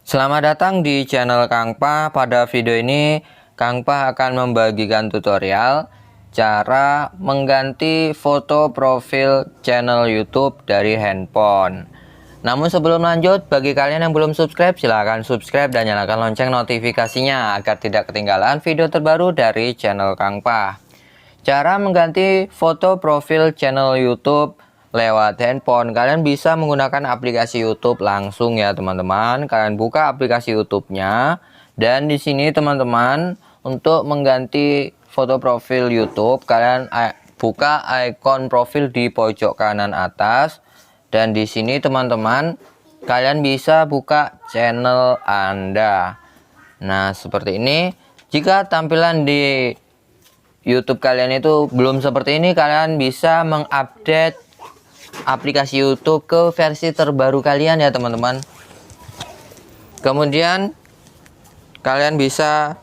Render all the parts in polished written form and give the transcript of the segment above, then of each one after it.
Selamat datang di channel Kang Pa. Pada video ini Kang Pa akan membagikan tutorial cara mengganti foto profil channel YouTube dari handphone. Namun sebelum lanjut, bagi kalian yang belum subscribe, silahkan subscribe dan nyalakan lonceng notifikasinya agar tidak ketinggalan video terbaru dari channel Kang Pa. Cara mengganti foto profil channel YouTube lewat handphone, kalian bisa menggunakan aplikasi YouTube langsung ya teman-teman. Kalian buka aplikasi YouTube-nya, dan di sini teman-teman, untuk mengganti foto profil YouTube, kalian buka ikon profil di pojok kanan atas, dan di sini teman-teman, kalian bisa buka channel Anda. Nah, seperti ini. Jika tampilan di YouTube kalian itu belum seperti ini, kalian bisa mengupdate aplikasi YouTube ke versi terbaru kalian ya teman-teman. Kemudian kalian bisa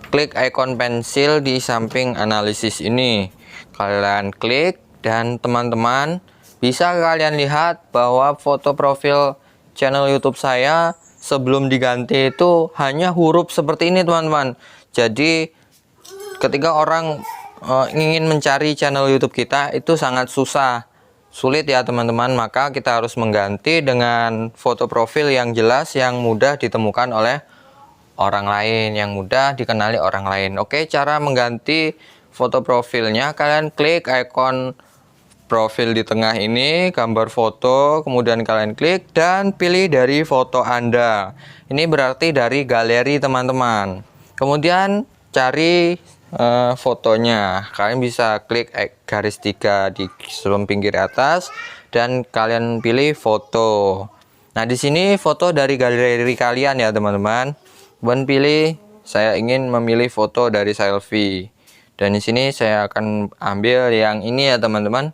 klik ikon pensil di samping analisis ini. Kalian klik dan teman-teman bisa kalian lihat bahwa foto profil channel YouTube saya sebelum diganti itu hanya huruf seperti ini teman-teman. Jadi ketika orang ingin mencari channel YouTube kita itu sangat sulit ya teman-teman. Maka kita harus mengganti dengan foto profil yang jelas, yang mudah ditemukan oleh orang lain, yang mudah dikenali orang lain. Oke, cara mengganti foto profilnya, kalian klik ikon profil di tengah ini, gambar foto, kemudian kalian klik dan pilih dari foto Anda. Ini berarti dari galeri teman-teman. Kemudian cari fotonya. Kalian bisa klik garis 3 di sebelum pinggir atas dan kalian pilih foto. Nah, di sini foto dari galeri kalian ya teman-teman. Kemudian pilih, saya ingin memilih foto dari selfie. Dan di sini saya akan ambil yang ini ya teman-teman.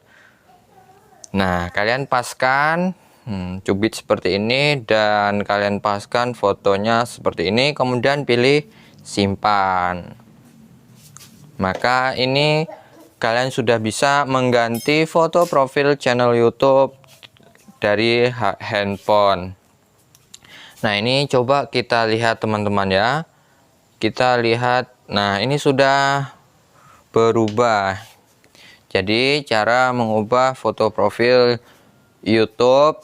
Nah, kalian paskan cubit seperti ini dan kalian paskan fotonya seperti ini, kemudian pilih simpan. Maka ini kalian sudah bisa mengganti foto profil channel YouTube dari handphone. Nah, ini coba kita lihat teman-teman ya. Kita lihat, nah ini sudah berubah. Jadi cara mengubah foto profil YouTube,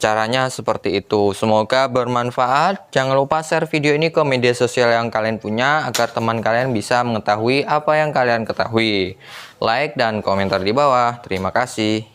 caranya seperti itu. Semoga bermanfaat. Jangan lupa share video ini ke media sosial yang kalian punya agar teman kalian bisa mengetahui apa yang kalian ketahui. Like dan komentar di bawah. Terima kasih.